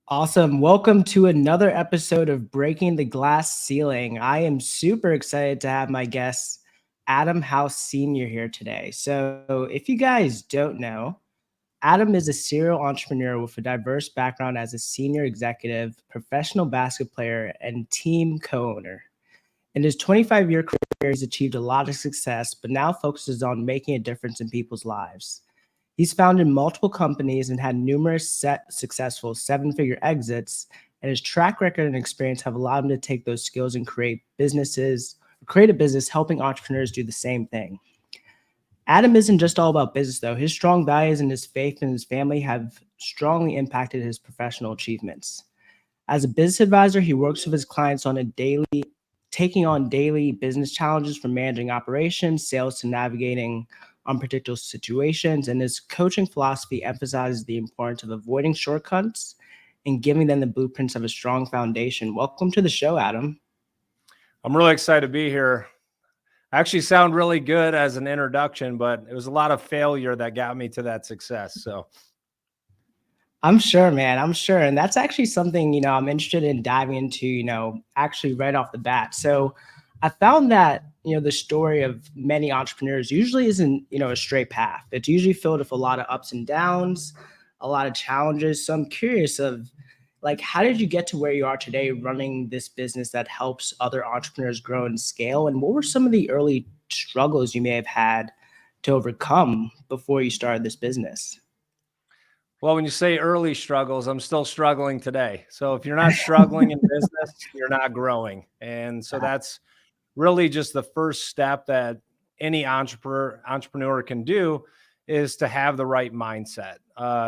Awesome. Welcome to another episode of Breaking the Glass Ceiling. I am super excited to have my guest, Adam House Sr. here today. So, if you guys don't know, Adam is a serial entrepreneur with a diverse background as a senior executive, professional basketball player, and team co owner. In his 25-year career, he's achieved a lot of success, but now focuses on making a difference in people's lives. He's founded multiple companies and had numerous successful seven-figure exits, and his track record and experience have allowed him to take those skills and create a business helping entrepreneurs do the same thing. Adam isn't just all about business, though. His strong values and his faith in his family have strongly impacted his professional achievements. As a business advisor, he works with his clients on taking on daily business challenges from managing operations, sales to navigating unpredictable situations, and his coaching philosophy emphasizes the importance of avoiding shortcuts and giving them the blueprints of a strong foundation. Welcome to the show, Adam. I'm really excited to be here. I actually sound really good as an introduction, but it was a lot of failure that got me to that success. So I'm sure, man. I'm sure. And that's actually something, I'm interested in diving into, actually right off the bat. So I found that, the story of many entrepreneurs usually isn't, a straight path. It's usually filled with a lot of ups and downs, a lot of challenges. So I'm curious of how did you get to where you are today running this business that helps other entrepreneurs grow and scale? And what were some of the early struggles you may have had to overcome before you started this business? well, when you say early struggles, I'm still struggling today. So if you're not struggling in business, you're not growing. And so that's really just the first step that any entrepreneur can do is to have the right mindset.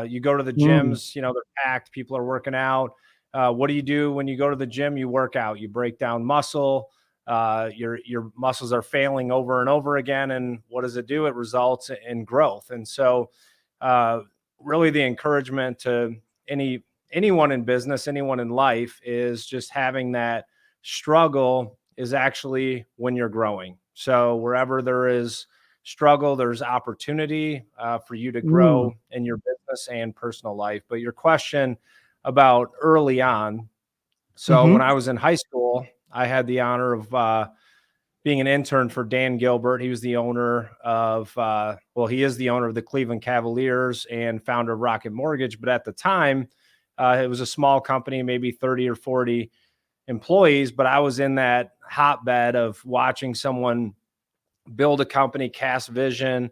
You go to the gyms, they're packed, people are working out. What do you do when you go to the gym? You work out, you break down muscle. Your muscles are failing over and over again. And what does it do? It results in growth. And so really the encouragement to anyone in business, anyone in life is just having that struggle is actually when you're growing. So wherever there is struggle, there's opportunity for you to grow in your business and personal life. But your question about early on. So when I was in high school, I had the honor of being an intern for Dan Gilbert. He was the owner of, he is the owner of the Cleveland Cavaliers and founder of Rocket Mortgage. But at the time, it was a small company, maybe 30 or 40 employees. But I was in that hotbed of watching someone build a company, cast vision,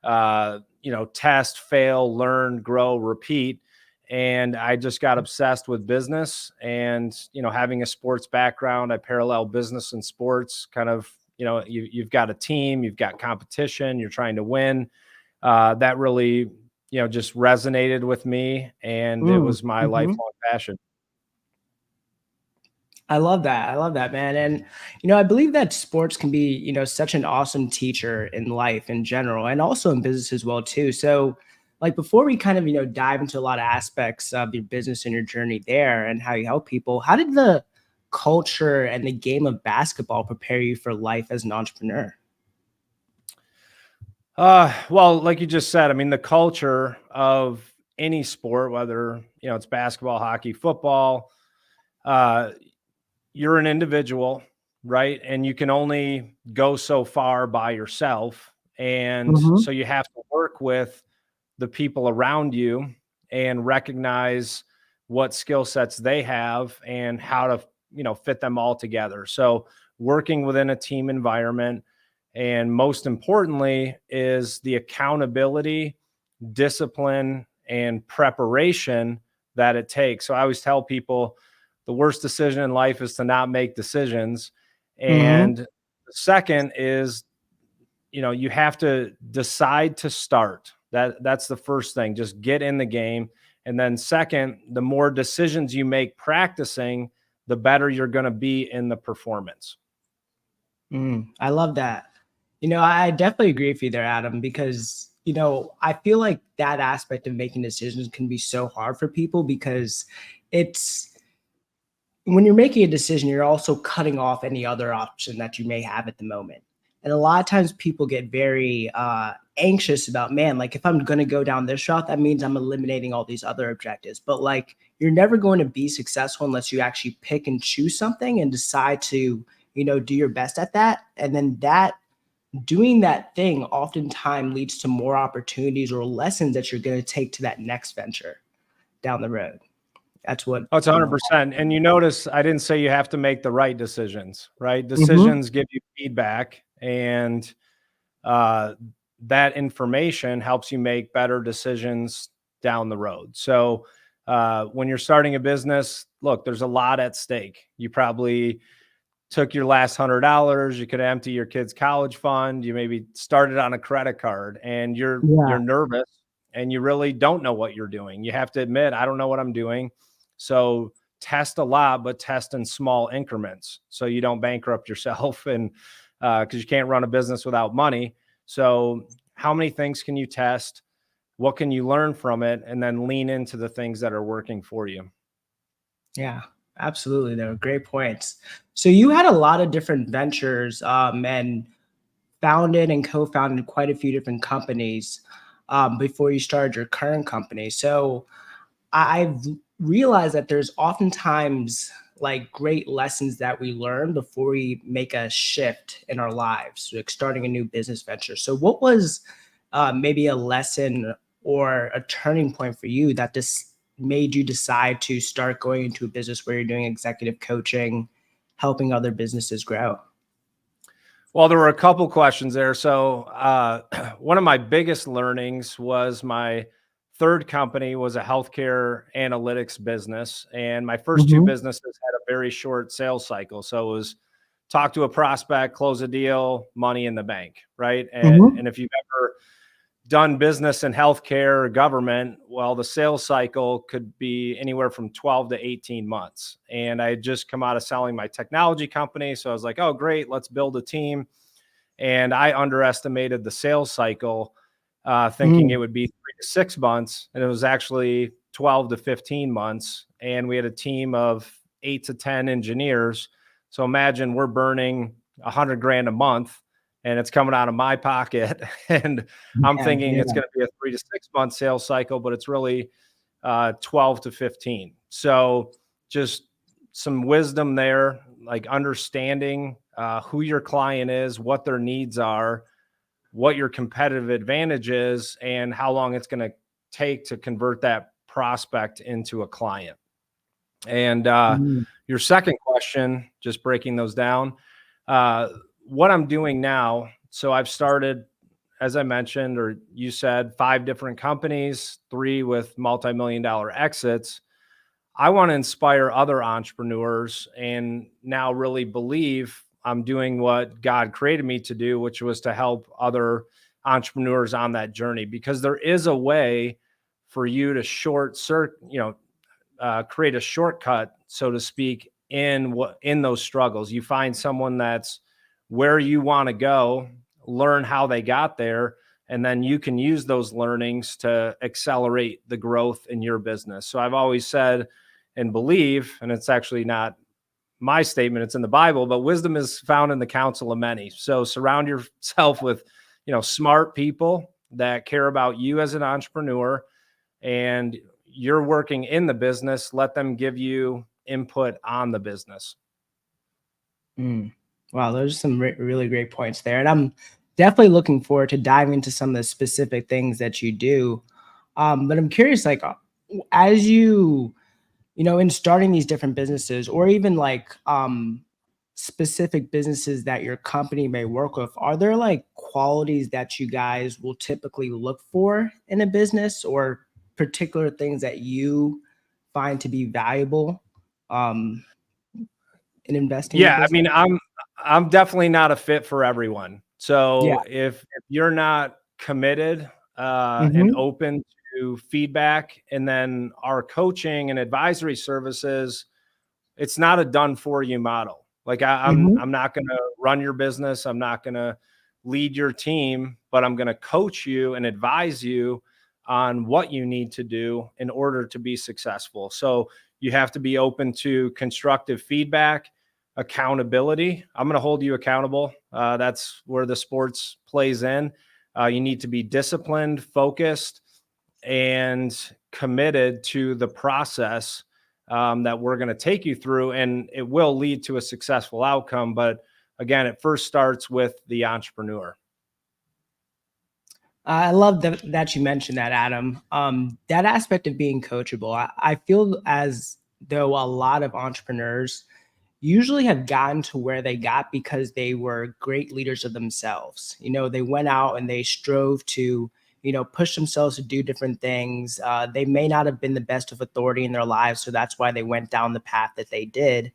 test, fail, learn, grow, repeat. And I just got obsessed with business and, having a sports background, I parallel business and sports kind of, you've got a team, you've got competition, you're trying to win. That really, just resonated with me, and it was my lifelong passion. I love that. I love that, man. And, I believe that sports can be, such an awesome teacher in life in general and also in business as well, too. So, before we kind of, dive into a lot of aspects of your business and your journey there and how you help people, how did the culture and the game of basketball prepare you for life as an entrepreneur? Well, like you just said, I mean, the culture of any sport, whether, it's basketball, hockey, football, you're an individual, right? And you can only go so far by yourself. And so you have to work with the people around you and recognize what skill sets they have and how to, fit them all together. So working within a team environment, and most importantly is the accountability, discipline, and preparation that it takes. So I always tell people the worst decision in life is to not make decisions. And the second is, you have to decide to start. That's the first thing. Just get in the game. And then second, the more decisions you make practicing, the better you're going to be in the performance. I love that. I definitely agree with you there, Adam, because, I feel like that aspect of making decisions can be so hard for people because it's when you're making a decision, you're also cutting off any other option that you may have at the moment. And a lot of times people get very anxious about, man, like if I'm going to go down this route, that means I'm eliminating all these other objectives. But like you're never going to be successful unless you actually pick and choose something and decide to, do your best at that. And then that doing that thing oftentimes leads to more opportunities or lessons that you're going to take to that next venture down the road. That's what, Oh, it's 100%. And you notice I didn't say you have to make the right decisions, right? Mhm. Decisions give you feedback, and uh, that information helps you make better decisions down the road. So when you're starting a business, look, there's a lot at stake. You probably took your last $100, you could empty your kid's college fund, you maybe started on a credit card, and you're Yeah. nervous and you really don't know what you're doing. You have to admit, I don't know what I'm doing. So test a lot, but test in small increments so you don't bankrupt yourself, and because you can't run a business without money. So how many things can you test? What can you learn from it? And then lean into the things that are working for you. Yeah, absolutely. They were great points. So you had a lot of different ventures and founded and co-founded quite a few different companies before you started your current company. So I've realized that there's oftentimes like great lessons that we learn before we make a shift in our lives, like starting a new business venture. So, what was maybe a lesson or a turning point for you that this made you decide to start going into a business where you're doing executive coaching, helping other businesses grow? Well, there were a couple questions there. So, one of my biggest learnings was my third company was a healthcare analytics business, and my first two Hmm. businesses had a very short sales cycle. So it was talk to a prospect, close a deal, money in the bank, right? And Hmm. if you've ever done business in healthcare or government, well, the sales cycle could be anywhere from 12 to 18 months. And I had just come out of selling my technology company. So I was like, oh, great, let's build a team. And I underestimated the sales cycle, thinking it Mm. would be 3 to 6 months. And it was actually 12 to 15 months. And we had a team of 8 to 10 engineers. So imagine we're burning 100 grand a month, and it's coming out of my pocket. And I'm Yeah, thinking it's yeah. going to be a 3 to 6 month sales cycle, but it's really 12 to 15. So just some wisdom there, like understanding who your client is, what their needs are, what your competitive advantage is, and how long it's going to take to convert that prospect into a client. And Mm. your second question, just breaking those down, uh, what I'm doing now. So I've started, as I mentioned, or you said, 5 different companies, 3 with multi-million-dollar exits. I want to inspire other entrepreneurs and now really believe I'm doing what God created me to do, which was to help other entrepreneurs on that journey, because there is a way for you to create a shortcut, so to speak, in those struggles. You find someone that's where you want to go, learn how they got there, and then you can use those learnings to accelerate the growth in your business. So I've always said and believe, and it's actually not my statement, it's in the Bible, but wisdom is found in the counsel of many. So surround yourself with, smart people that care about you as an entrepreneur, and you're working in the business. Let them give you input on the business. Mm. Wow, those are some really great points there. And I'm definitely looking forward to diving into some of the specific things that you do. But I'm curious, like, as in starting these different businesses or even like specific businesses that your company may work with, are there like qualities that you guys will typically look for in a business or particular things that you find to be valuable um, in investing in a Yeah, I business? mean, I'm definitely not a fit for everyone. Yeah. So if you're not committed and Mhm. open to feedback, and then our coaching and advisory services, it's not a done for you model. Like Mhm. I'm not going to run your business. I'm not going to lead your team, but I'm going to coach you and advise you on what you need to do in order to be successful. So You have to be open to constructive feedback, accountability. I'm going to hold you accountable. That's where the sports plays in. You need to be disciplined, focused, and committed to the process that we're going to take you through, and it will lead to a successful outcome. But again, it first starts with the entrepreneur. I love that you mentioned that, Adam. That aspect of being coachable, I feel as though a lot of entrepreneurs usually have gotten to where they got because they were great leaders of themselves. They went out and they strove to, push themselves to do different things. They may not have been the best of authority in their lives, so that's why they went down the path that they did.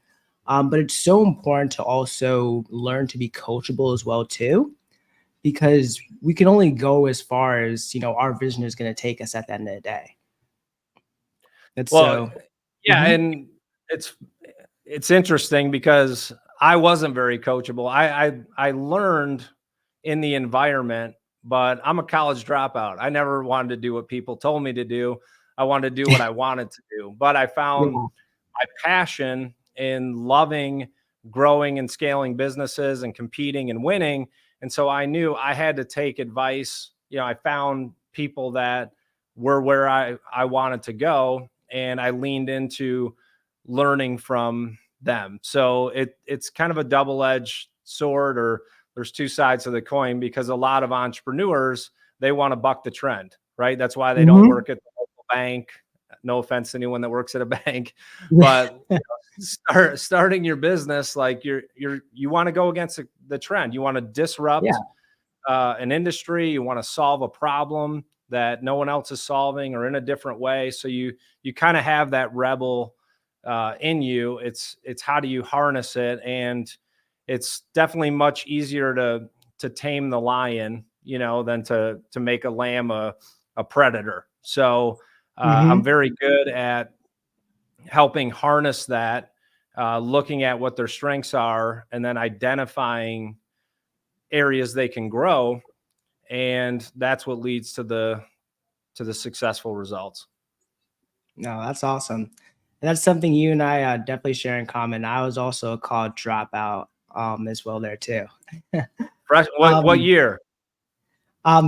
But it's so important to also learn to be coachable as well too, because we can only go as far as our vision is going to take us at the end of the day. That's Well, so. yeah, Mhm. and it's interesting because I wasn't very coachable. I learned in the environment, but I'm a college dropout. I never wanted to do what people told me to do. I wanted to do what I wanted to do. But I found Yeah. my passion in loving growing and scaling businesses and competing and winning. And so I knew I had to take advice. I found people that were where I wanted to go, and I leaned into learning from them. So it's kind of a double-edged sword, or there's two sides of the coin, because a lot of entrepreneurs, they want to buck the trend, right? That's why they don't Mhm. work at the local bank. No offense to anyone that works at a bank, but starting your business, like you want to go against the trend. You want to Yeah. disrupt an industry. You want to solve a problem that no one else is solving, or in a different way. So you kind of have that rebel in you. It's how do you harness it, and it's definitely much easier to tame the lion, than to make a lamb a predator. So I'm Mhm. very good at helping harness that, looking at what their strengths are, and then identifying areas they can grow, and that's what leads to the successful results. No, that's awesome. And that's something you and I definitely share in common. I was also a college dropout as well there too. Fresh, what um, year?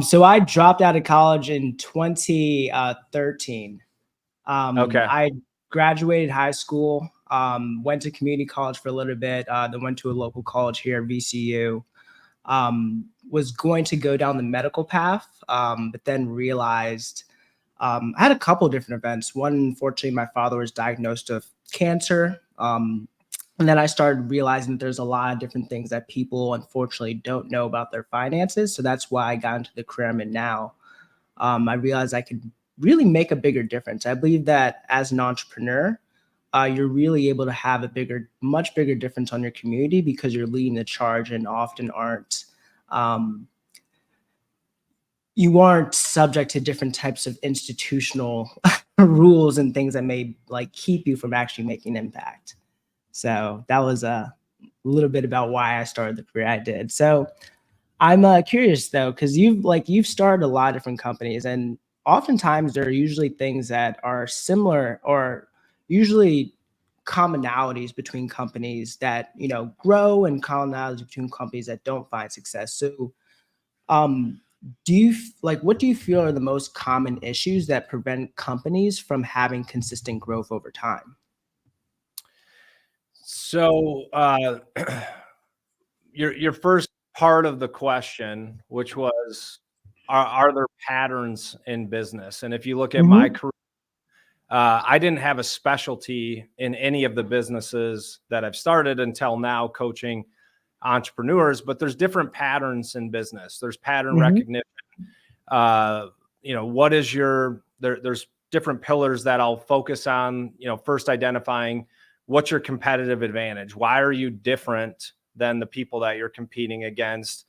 so I dropped out of college in 2013. Okay. I graduated high school, went to community college for a little bit, then went to a local college here, VCU. Was going to go down the medical path, but then realized I had a couple different events. One, unfortunately, my father was diagnosed with cancer. And then I started realizing that there's a lot of different things that people unfortunately don't know about their finances. So that's why I got into the career I'm in now. I realized I could really make a bigger difference. I believe that as an entrepreneur, you're really able to have much bigger difference on your community because you're leading the charge and often um, you aren't subject to different types of institutional rules and things that may like keep you from actually making impact. So that was a little bit about why I started the career I did. So I'm curious though, because you've started a lot of different companies, and oftentimes there are usually things that are similar, or usually commonalities between companies that grow, and commonalities between companies that don't find success. So, um, what do you feel are the most common issues that prevent companies from having consistent growth over time? So your first part of the question, which was, are there patterns in business? And if you look at my Hmm. career, I didn't have a specialty in any of the businesses that I've started until now, coaching entrepreneurs. But there's different patterns in business. There's pattern Hmm. recognition. uh, what is there's different pillars that I'll focus on. First identifying what's your competitive advantage. Why are you different than the people that you're competing against?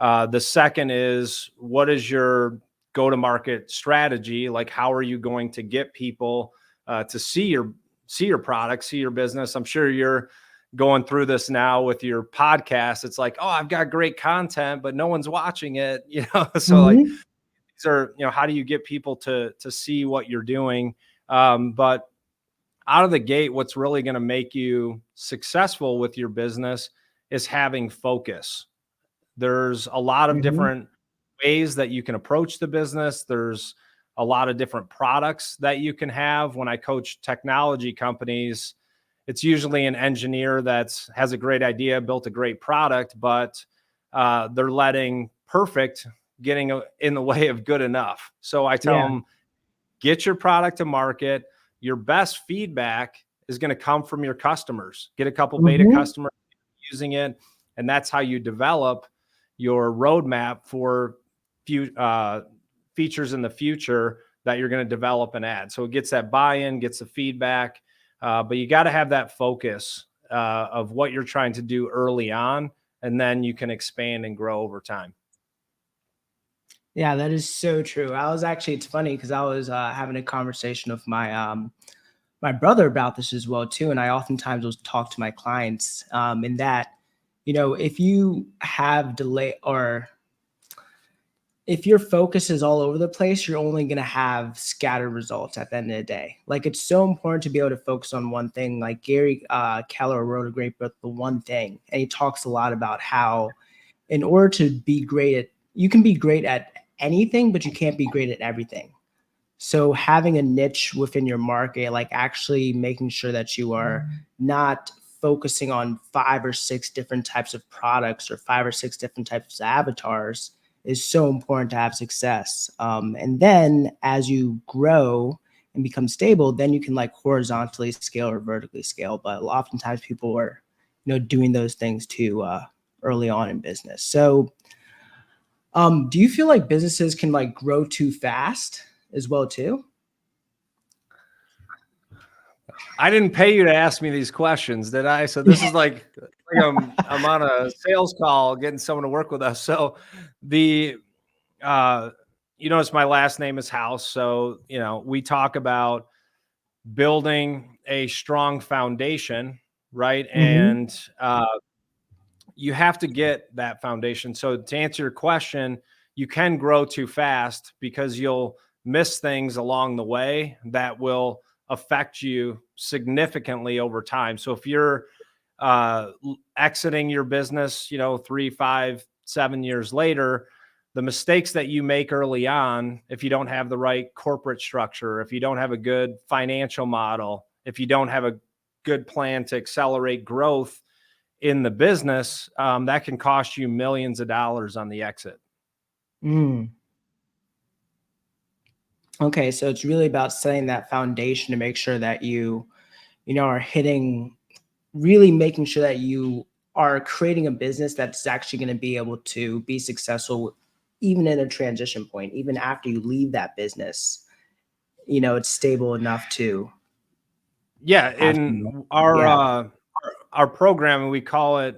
The second is, what is your go-to-market strategy? Like, how are you going to get people to see your product, see your business? I'm sure you're going through this now with your podcast. It's like, oh, I've got great content, but no one's watching it. So like, Hmm. these are, how do you get people to see what you're doing? But out of the gate, what's really going to make you successful with your business is having focus. There's a lot of Mhm. different ways that you can approach the business. There's a lot of different products that you can have. When I coach technology companies, it's usually an engineer that has a great idea, built a great product, but they're letting perfect getting in the way of good enough. So I tell Yeah. them, get your product to market. Your best feedback is going to come from your customers. Get a couple beta Mhm. customers using it, and that's how you develop your roadmap for features in the future that you're going to develop and add. So it gets that buy-in, gets the feedback, but you got to have that focus of what you're trying to do early on, and then you can expand and grow over time. Yeah, that is so true. I was actually, it's funny because I was having a conversation with my brother about this as well too, and I oftentimes will talk to my clients in that, if you have delay, or if your focus is all over the place, you're only going to have scattered results at the end of the day. Like, it's so important to be able to focus on one thing. Like Gary Keller wrote a great book, The One Thing, and he talks a lot about how in order to be great at, you can be great at anything, but you can't be great at everything. So having a niche within your market, like actually making sure that you are not focusing on 5 or 6 different types of products or 5 or 6 different types of avatars, is so important to have success. And then as you grow and become stable, then you can like horizontally scale or vertically scale. But oftentimes people are, doing those things too early on in business. So do you feel like businesses can like grow too fast as well too? I didn't pay you to ask me these questions, did I? So this is like I'm on a sales call getting someone to work with us. So the uh you notice my last name is House. So, we talk about building a strong foundation, right? Mhm. And you have to get that foundation. So to answer your question, you can grow too fast because you'll miss things along the way that will affect you significantly over time. So if you're exiting your business, 3, 5, 7 years later, the mistakes that you make early on, if you don't have the right corporate structure, if you don't have a good financial model, if you don't have a good plan to accelerate growth in the business, that can cost you millions of dollars on the exit. Mm. Okay, so it's really about setting that foundation to make sure that you are hitting, really making sure that you are creating a business that's actually going to be able to be successful even in a transition point, even after you leave that business. It's stable enough to Yeah, have some, in our yeah. our program, we call it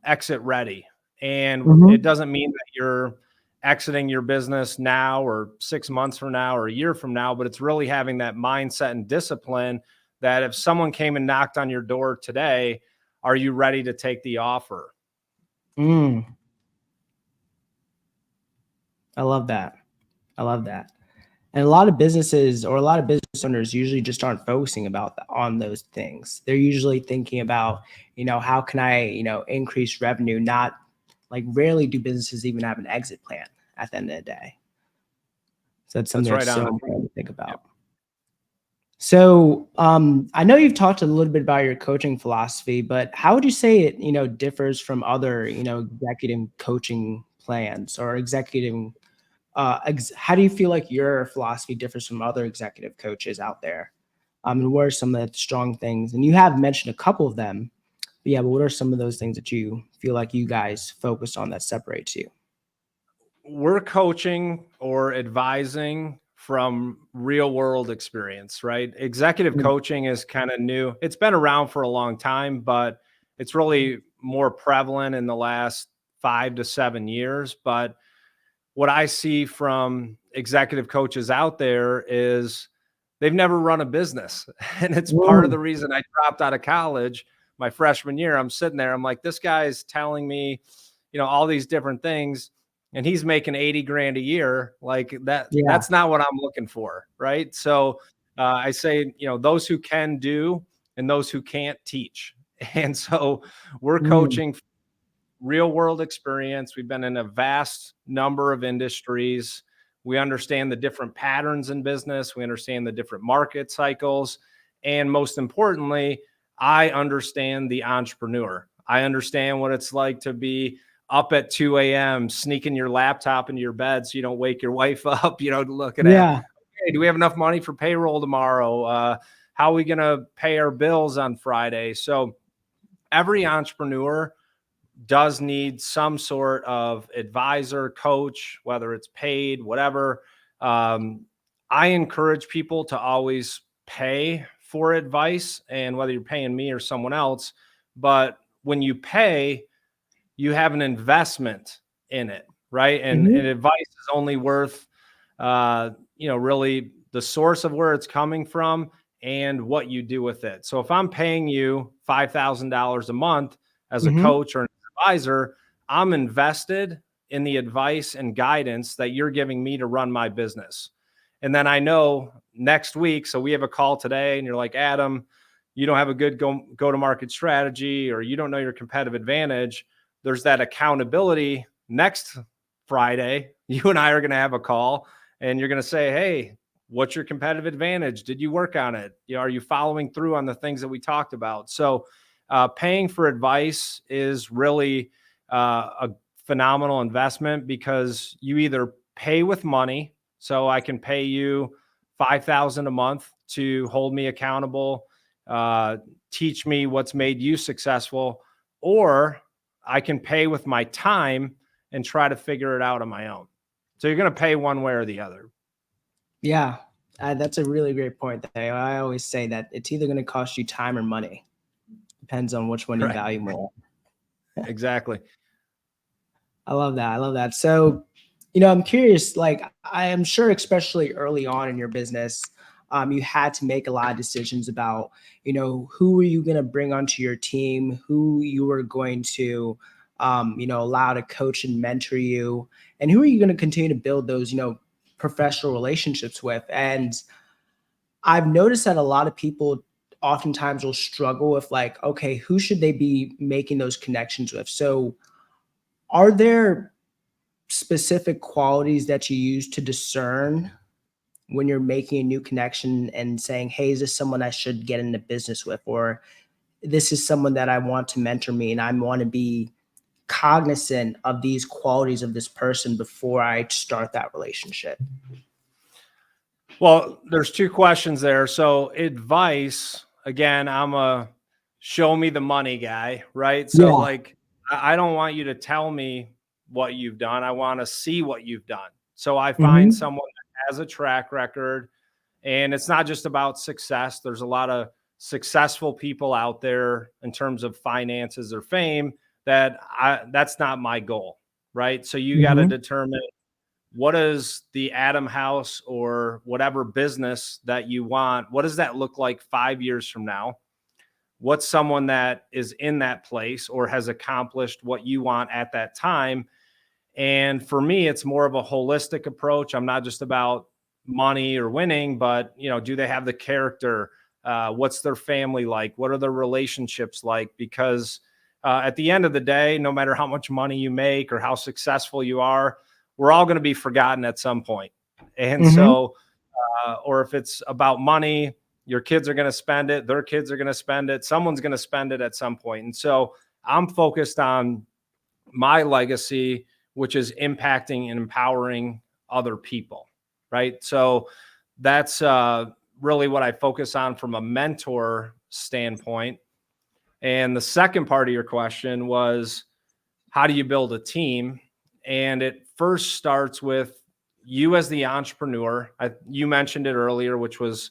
exit ready, and it Mhm. doesn't mean that you're exiting your business now or 6 months from now or a year from now, but it's really having that mindset and discipline that if someone came and knocked on your door today, are you ready to take the offer? Mm, I love that. I love that. And a lot of businesses or a lot of business owners usually just aren't focusing on those things. They're usually thinking about, how can I, increase revenue? Not like, rarely do businesses even have an exit plan at the end of the day. So that's That's something right that's on. so I think. important to think Yep. about. So I know you've talked a little bit about your coaching philosophy, but how would you say it, differs from other, executive coaching plans or executive how do you feel like your philosophy differs from other executive coaches out there? And what are some of the strong things? And you have mentioned a couple of them, but yeah, but what are some of those things that you feel like you guys focus on that separates you? We're coaching or advising from real world experience, right? Executive Mm. coaching is kind of new. It's been around for a long time, but it's really more prevalent in the last 5 to 7 years. But what I see from executive coaches out there is they've never run a business. And it's part of Mm. the reason I dropped out of college my freshman year. I'm sitting there, I'm like, this guy's telling me, all these different things, and he's making 80 grand a year. Like Yeah. that's not what I'm looking for. Right. So I say, those who can do and those who can't teach. And so we're Mm, coaching real world experience. We've been in a vast number of industries. We understand the different patterns in business. We understand the different market cycles. And most importantly, I understand the entrepreneur. I understand what it's like to be up at 2 a.m., sneaking your laptop into your bed so you don't wake your wife up, looking at, yeah. hey, do we have enough money for payroll tomorrow? How are we going to pay our bills on Friday? So every entrepreneur does need some sort of advisor, coach, whether it's paid, whatever. Um, I encourage people to always pay for advice, and whether you're paying me or someone else, but when you pay, you have an investment in it, right? And Mhm. advice is only worth, really the source of where it's coming from and what you do with it. So if I'm paying you $5,000 a month as a Mhm. coach or an advisor, I'm invested in the advice and guidance that you're giving me to run my business. And then I know next week, so we have a call today and you're like, Adam, you don't have a good go to market strategy, or you don't know your competitive advantage. There's that accountability next Friday. You and I are going to have a call and you're going to say, hey, what's your competitive advantage? Did you work on it? Are you following through on the things that we talked about? So paying for advice is really a phenomenal investment, because you either pay with money. So I can pay you 5,000 a month to hold me accountable, uh, teach me what's made you successful, or I can pay with my time and try to figure it out on my own. So you're going to pay one way or the other. Yeah. That's a really great point there. I always say that it's either gonna cost you time or money. Depends on which one you Right. value more. Exactly. I love that. I love that. So, I'm curious, like, I am sure, especially early on in your business, you had to make a lot of decisions about, who were you going to bring onto your team, who you were going to, allow to coach and mentor you, and who are you going to continue to build those, professional relationships with. And I've noticed that a lot of people oftentimes will struggle with, like, okay, who should they be making those connections with? So, are there specific qualities that you use to discern when you're making a new connection and saying, "Hey, is this someone I should get into business with?" Or this is someone that I want to mentor me and I want to be cognizant of these qualities of this person before I start that relationship? Well, there's two questions there. So advice, again, I'm a show me the money guy, right? So Yeah. like, I don't want you to tell me what you've done. I want to see what you've done. So I find Mhm. someone that has a track record, and it's not just about success. There's a lot of successful people out there in terms of finances or fame that's not my goal, right? So you got to Mhm. determine, what is the Adam House or whatever business that you want? What does that look like 5 years from now? What's someone that is in that place or has accomplished what you want at that time? And for me, it's more of a holistic approach. I'm not just about money or winning, but do they have the character? What's their family like? What are their relationships like? Because at the end of the day, no matter how much money you make or how successful you are, we're all going to be forgotten at some point. And Mhm. so, or if it's about money, your kids are going to spend it, their kids are going to spend it, someone's going to spend it at some point. And so I'm focused on my legacy, which is impacting and empowering other people, right? So that's really what I focus on from a mentor standpoint. And the second part of your question was, how do you build a team? And it first starts with you as the entrepreneur. You mentioned it earlier, which was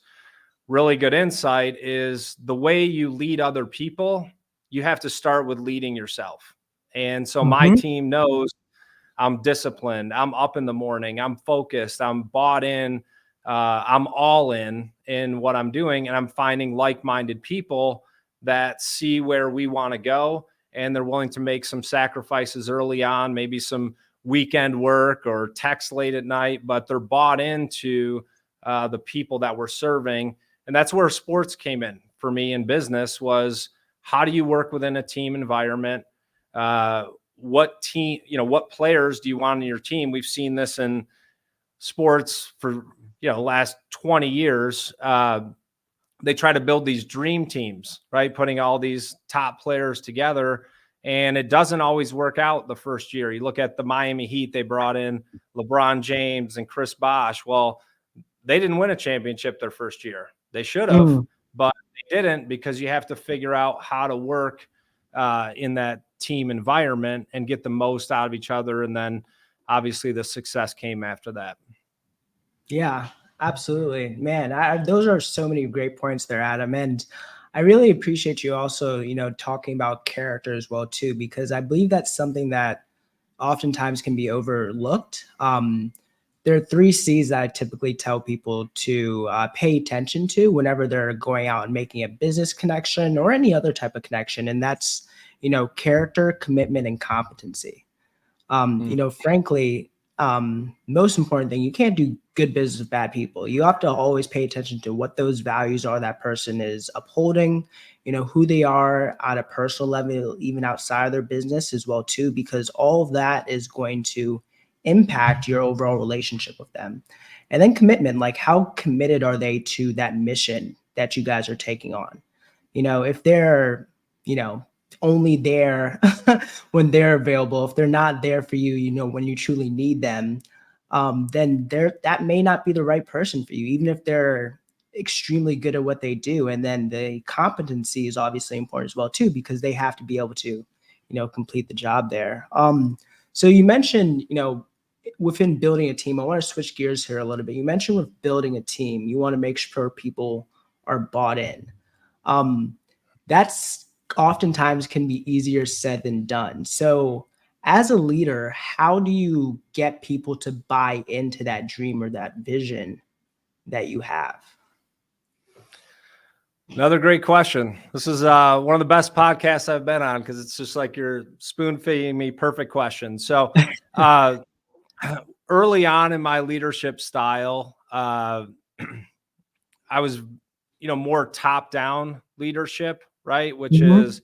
really good insight, is the way you lead other people, you have to start with leading yourself. And so my Mhm. team knows I'm disciplined, I'm up in the morning, I'm focused, I'm bought in, I'm all in what I'm doing, and I'm finding like-minded people that see where we want to go, and they're willing to make some sacrifices early on, maybe some weekend work or text late at night, but they're bought into the people that we're serving. And that's where sports came in for me in business was how do you work within a team environment? What team, what players do you want on your team? We've seen this in sports for, the last 20 years. They try to build these dream teams, right? Putting all these top players together, and it doesn't always work out the first year. You look at the Miami Heat, they brought in LeBron James and Chris Bosh. Well, they didn't win a championship their first year. They should have, Mm. but they didn't, because you have to figure out how to work in that team environment and get the most out of each other. And then obviously the success came after that. Yeah, absolutely. Man, those are so many great points there, Adam. And I really appreciate you also, talking about character as well, too, because I believe that's something that oftentimes can be overlooked. There are 3 C's that I typically tell people to pay attention to whenever they're going out and making a business connection or any other type of connection. And that's, character, commitment, and competency. Frankly, most important thing, you can't do good business with bad people. You have to always pay attention to what those values are that person is upholding, who they are at a personal level, even outside of their business as well, too, because all of that is going to impact your overall relationship with them. And then commitment, like how committed are they to that mission that you guys are taking on? If they're, you know, only there when they're available, if they're not there for you, when you truly need them, then that may not be the right person for you, even if they're extremely good at what they do. And then the competency is obviously important as well, too, because they have to be able to, complete the job there. So you mentioned, within building a team, I want to switch gears here a little bit. You mentioned with building a team, you want to make sure people are bought in. Um, that's oftentimes can be easier said than done. So, as a leader, how do you get people to buy into that dream or that vision that you have? Another great question. This is one of the best podcasts I've been on, because it's just like you're spoon feeding me perfect questions. So, uh, early on in my leadership style, I was, more top down leadership, right? Which Mhm. is,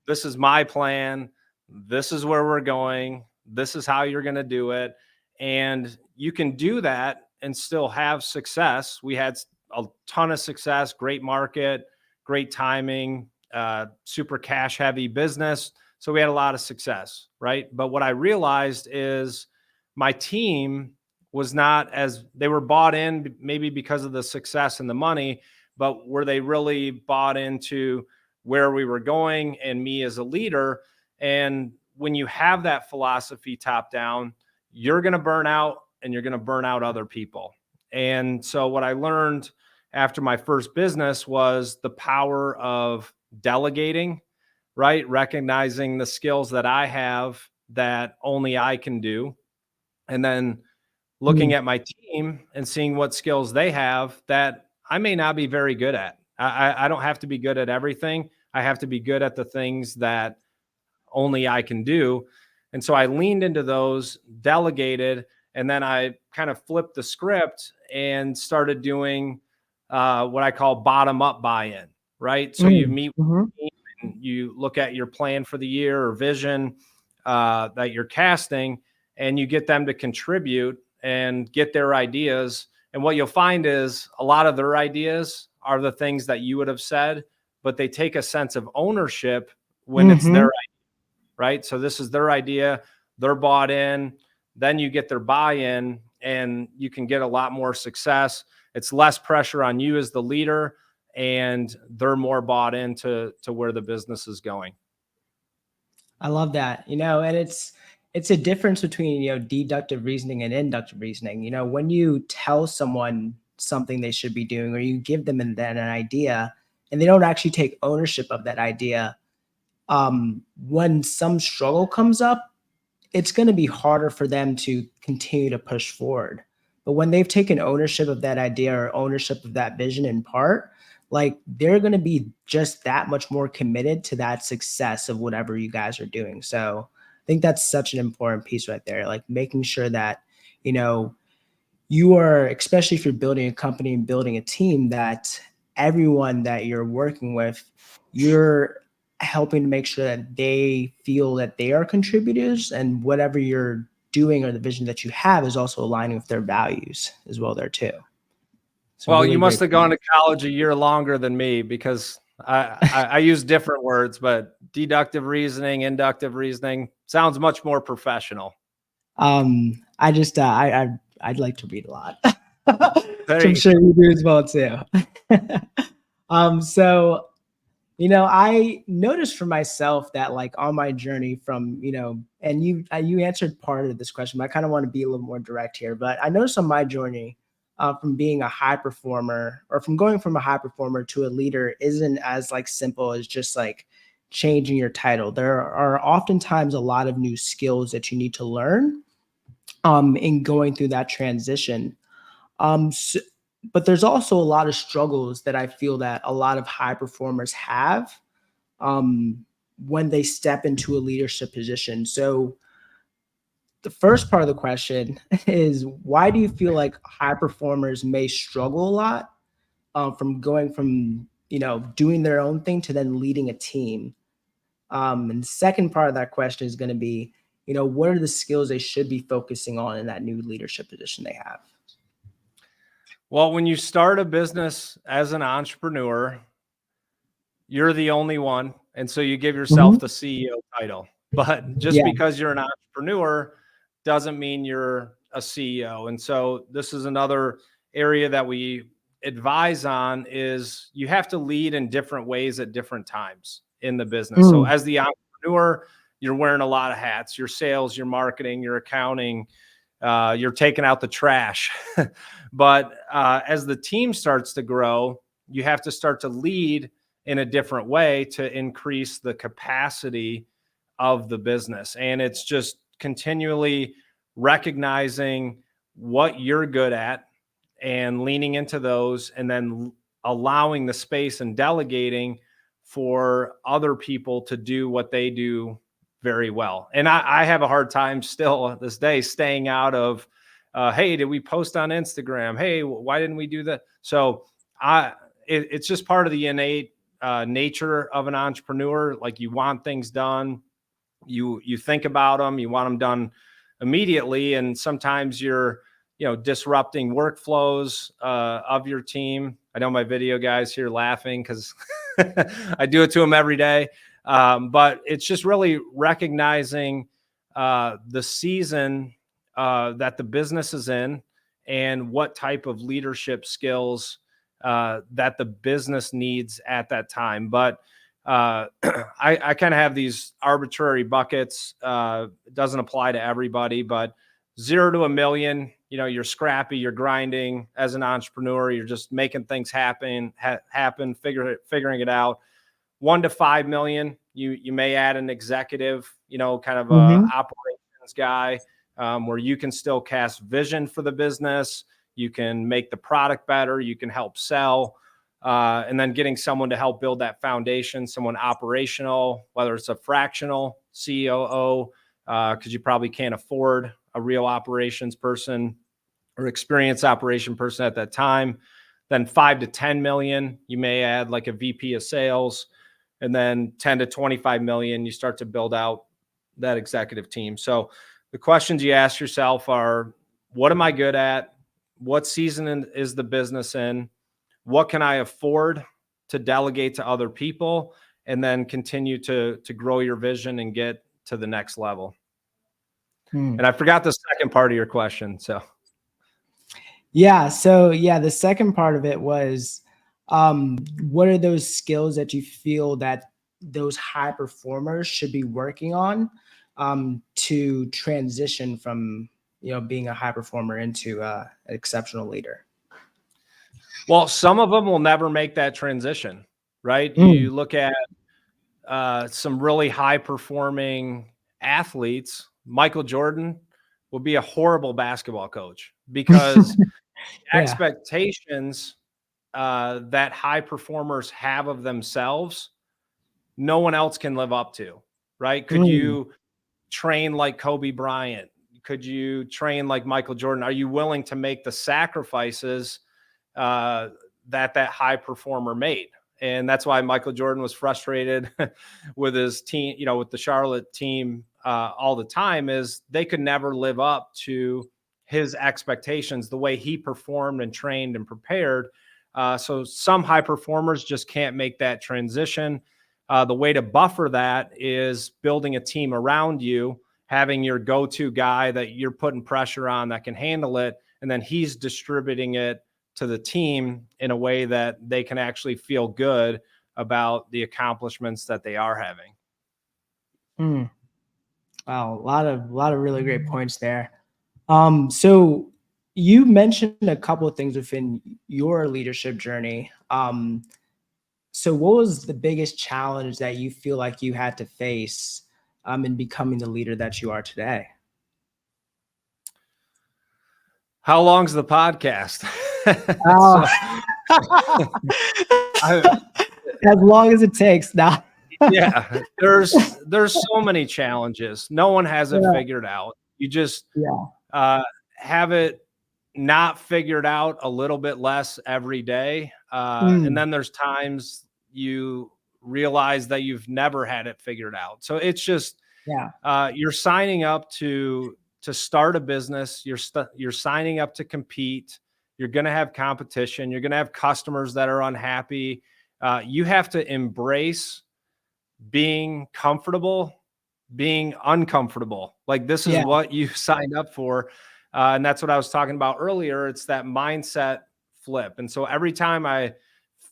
this is my plan. This is where we're going. This is how you're going to do it. And you can do that and still have success. We had a ton of success, great market, great timing, super cash heavy business. So we had a lot of success, right? But what I realized is my team was not as, they were bought in maybe because of the success and the money, but were they really bought into where we were going and me as a leader? And when you have that philosophy top down, you're going to burn out, and you're going to burn out other people. And so what I learned after my first business was the power of delegating, right? Recognizing the skills that I have that only I can do. And then looking Mm. at my team and seeing what skills they have that I may not be very good at. I don't have to be good at everything. I have to be good at the things that only I can do. And so I leaned into those, delegated, and then I kind of flipped the script and started doing what I call bottom up buy in, right? So you Mm. meet with Mhm. the team and you look at your plan for the year or vision that you're casting, and you get them to contribute and get their ideas. And what you'll find is a lot of their ideas are the things that you would have said, but they take a sense of ownership when it's their, Mhm. right? So this is their idea, they're bought in, then you get their buy-in, and you can get a lot more success. It's less pressure on you as the leader, and they're more bought into where the business is going. I love that. And it's a difference between, deductive reasoning and inductive reasoning. When you tell someone something they should be doing, or you give them an idea and they don't actually take ownership of that idea, when some struggle comes up, it's going to be harder for them to continue to push forward. But when they've taken ownership of that idea or ownership of that vision in part, like they're going to be just that much more committed to that success of whatever you guys are doing. So I think that's such an important piece right there, like making sure that, you know, you are, especially if you're building a company and building a team, that everyone that you're working with, you're helping to make sure that they feel that they are contributors, and whatever you're doing or the vision that you have is also aligning with their values as well there too. So Well, you really must great have gone point. to college a year longer than me because I use different words, but deductive reasoning, inductive reasoning sounds much more professional. I just I'd like to read a lot. There So I'm you sure you do as well too. So I noticed for myself that, like, on my journey from, and you answered part of this question, but I kind of want to be a little more direct here. But I noticed on my journey, from being a high performer, or from going from a high performer to a leader, isn't as like simple as just like changing your title. There are oftentimes a lot of new skills that you need to learn in going through that transition. So, but there's also a lot of struggles that I feel that a lot of high performers have um, when they step into a leadership position. So the first part of the question is, why do you feel like high performers may struggle a lot from going from doing their own thing to then leading a team? And the second part of that question is going to be, what are the skills they should be focusing on in that new leadership position they have? Well, when you start a business as an entrepreneur, you're the only one. And so you give yourself Mhm. the CEO title. But just Yeah. because you're an entrepreneur doesn't mean you're a CEO. And so this is another area that we advise on is you have to lead in different ways at different times in the business. So Mm. as the entrepreneur, you're wearing a lot of hats, your sales, your marketing, your accounting, you're taking out the trash. But as the team starts to grow, you have to start to lead in a different way to increase the capacity of the business. And it's just continually recognizing what you're good at and leaning into those, and then allowing the space and delegating for other people to do what they do very well. And I have a hard time still this day staying out of, hey, did we post on Instagram? Hey, why didn't we do that? So it's just part of the innate nature of an entrepreneur. Like, you want things done, you think about them, you want them done immediately, and sometimes you're disrupting workflows of your team. I know my video guys here laughing because I do it to them every day. But it's just really recognizing the season that the business is in, and what type of leadership skills that the business needs at that time. But I kind of have these arbitrary buckets. It doesn't apply to everybody, but 0 to 1 million, you're scrappy, you're grinding as an entrepreneur, you're just making things happen, figuring it out. 1 to 5 million, you may add an executive, kind of a Hmm. operations guy, where you can still cast vision for the business, you can make the product better, you can help sell. And then getting someone to help build that foundation, someone operational, whether it's a fractional COO, because you probably can't afford a real operations person or experienced operation person at that time. Then 5 to 10 million, you may add like a VP of sales. And then 10 to 25 million, you start to build out that executive team. So the questions you ask yourself are, what am I good at? What season is the business in? What can I afford to delegate to other people? And then continue to grow your vision and get to the next level. And I forgot the second part of your question. So Yeah. So yeah, the second part of it was, what are those skills that you feel that those high performers should be working on to transition from being a high performer into an exceptional leader? well, some of them will never make that transition, right? Mm. You look at some really high performing athletes. Michael Jordan would be a horrible basketball coach because Yeah. expectations that high performers have of themselves, no one else can live up to, right? Could Mm. you train like Kobe Bryant? could you train like Michael Jordan? Are you willing to make the sacrifices that high performer made? And that's why Michael Jordan was frustrated with his team, with the Charlotte team all the time, is they could never live up to his expectations, the way he performed and trained and prepared. So some high performers just can't make that transition. The way to buffer that is building a team around you, having your go-to guy that you're putting pressure on that can handle it, and then he's distributing it to the team in a way that they can actually feel good about the accomplishments that they are having. Mm. Wow, a lot of really great points there. So you mentioned a couple of things within your leadership journey. So what was the biggest challenge that you feel like you had to face in becoming the leader that you are today? How long's the podcast? Oh, So, I, as long as it takes. Now, yeah, there's so many challenges. No one has it yeah, figured out. You just yeah, have it not figured out a little bit less every day. And mm, then there's times you realize that you've never had it figured out. So it's just yeah, you're signing up to start a business. You're signing up to compete. You're going to have competition. You're going to have customers that are unhappy. You have to embrace being comfortable, being uncomfortable. Like, this is yeah. what you signed up for. And that's what I was talking about earlier. It's that mindset flip. And so every time I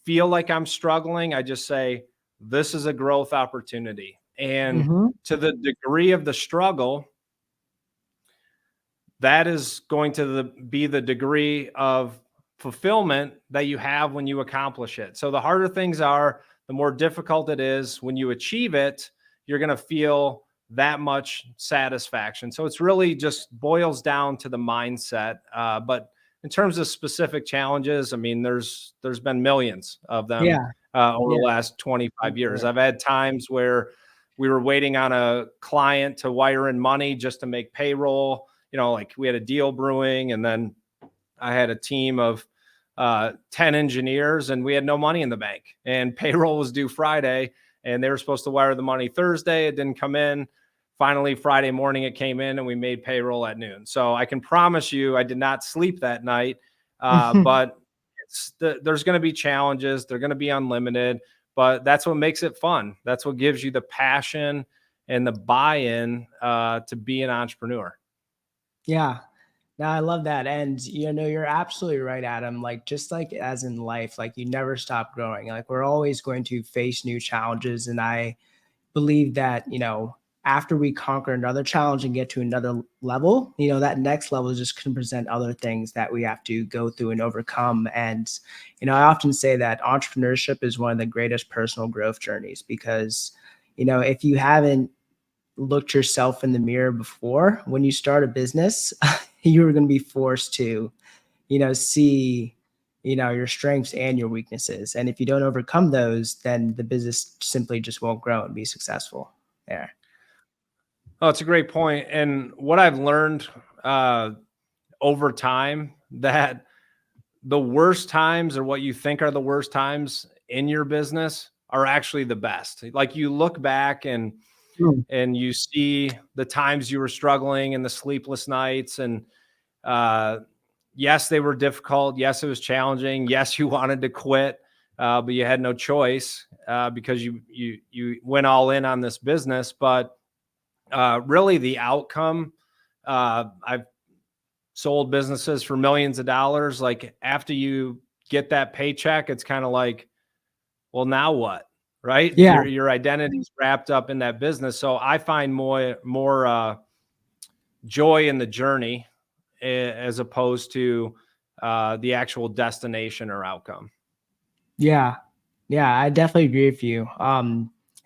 feel like I'm struggling, I just say, this is a growth opportunity. And Hmm. to the degree of the struggle, that is going to be the degree of fulfillment that you have when you accomplish it. So the harder things are, the more difficult it is. When you achieve it, you're going to feel that much satisfaction. So it's really just boils down to the mindset. But in terms of specific challenges, I mean, there's been millions of them Yeah, over the yeah, last 25 years. absolutely. I've had times where we were waiting on a client to wire in money just to make payroll. Like, we had a deal brewing, and then I had a team of 10 engineers, and we had no money in the bank, and payroll was due Friday, and they were supposed to wire the money Thursday. It didn't come in. Finally, Friday morning, it came in, and we made payroll at noon. So I can promise you I did not sleep that night, but there's going to be challenges. They're going to be unlimited, but that's what makes it fun. That's what gives you the passion and the buy-in to be an entrepreneur. Yeah. No, I love that. And you're absolutely right, Adam. Like, just like as in life, like, you never stop growing. Like, we're always going to face new challenges. And I believe that, after we conquer another challenge and get to another level, that next level is just going to present other things that we have to go through and overcome. And, I often say that entrepreneurship is one of the greatest personal growth journeys because, if you haven't looked yourself in the mirror before, when you start a business, you're going to be forced to, see, your strengths and your weaknesses. And if you don't overcome those, then the business simply just won't grow and be successful there. Oh, it's a great point. And what I've learned uh, over time, that the worst times, or what you think are the worst times in your business, are actually the best. Like, you look back Mm. and you see the times you were struggling and the sleepless nights, and uh, yes, they were difficult. Yes, it was challenging. Yes, you wanted to quit, but you had no choice because you went all in on this business. But really, the outcome, I've sold businesses for millions of dollars. Like, after you get that paycheck, it's kind of like, well, now what? Right? Yeah. Your identity's wrapped up in that business. So I find more joy in the journey, as opposed to the actual destination or outcome. Yeah. Yeah. I definitely agree with you.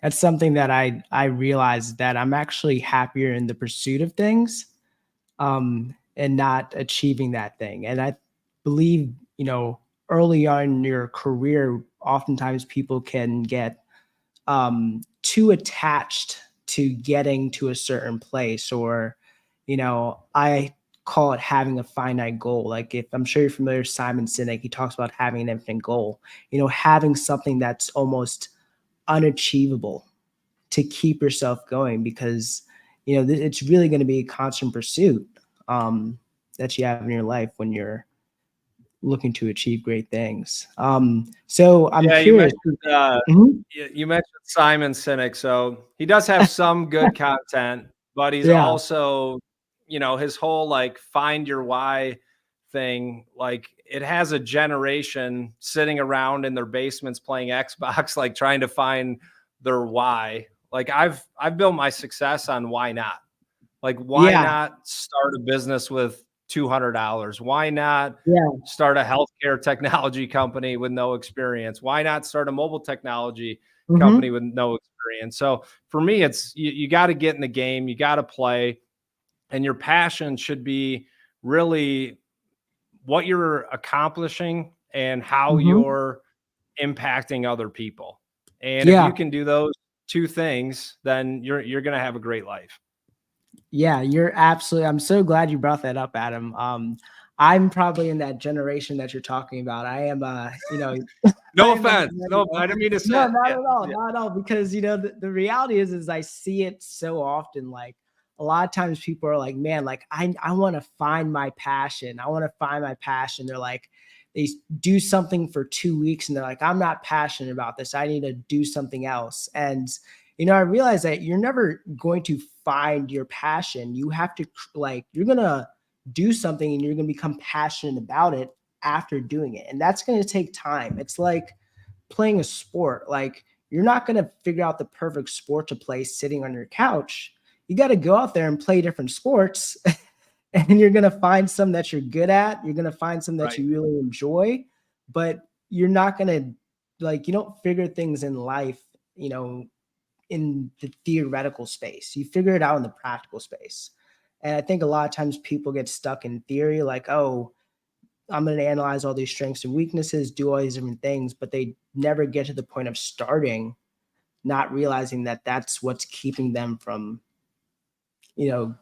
That's something that I realized that I'm actually happier in the pursuit of things, and not achieving that thing. And I believe, early on in your career, oftentimes people can get too attached to getting to a certain place, or I call it having a finite goal. Like, if I'm sure you're familiar with Simon Sinek, he talks about having an infinite goal, having something that's almost unachievable to keep yourself going, because it's really going to be a constant pursuit that you have in your life when you're looking to achieve great things. So I'm Yeah, you curious. mentioned Mhm. you mentioned Simon Sinek. So he does have some good content, but he's Yeah. also, his whole like find your why thing, like it has a generation sitting around in their basements playing Xbox, like trying to find their why. Like I've built my success on why not. Like, why Yeah. not start a business with $200? Why not Yeah. start a healthcare technology company with no experience? Why not start a mobile technology company Hmm. with no experience? So for me, it's you got to get in the game, you got to play, and your passion should be really what you're accomplishing and how Hmm. you're impacting other people. And if you Yeah. can do those two things, then you're going to have a great life. Yeah, you're absolutely, I'm so glad you brought that up, Adam. I'm probably in that generation that you're talking about. I am, I No am that offense. No, I millennial. didn't mean to say No, it. not Yeah. at all, Yeah. not at all. Because the reality is I see it so often. Like, a lot of times people are like, man, like I want to find my passion. I want to find my passion. They're like, do something for 2 weeks and they're like, I'm not passionate about this. I need to do something else. And I realize that you're never going to find your passion. You have to, like, you're gonna do something and you're gonna become passionate about it after doing it, and that's going to take time. It's like playing a sport. Like, you're not going to figure out the perfect sport to play sitting on your couch. You got to go out there and play different sports and you're going to find some that you're good at. You're going to find some that Right. you really enjoy, but you're not going to, like, you don't figure things in life, in the theoretical space. You figure it out in the practical space. And I think a lot of times people get stuck in theory, like, oh, I'm going to analyze all these strengths and weaknesses, do all these different things, but they never get to the point of starting, not realizing that that's what's keeping them from, you know,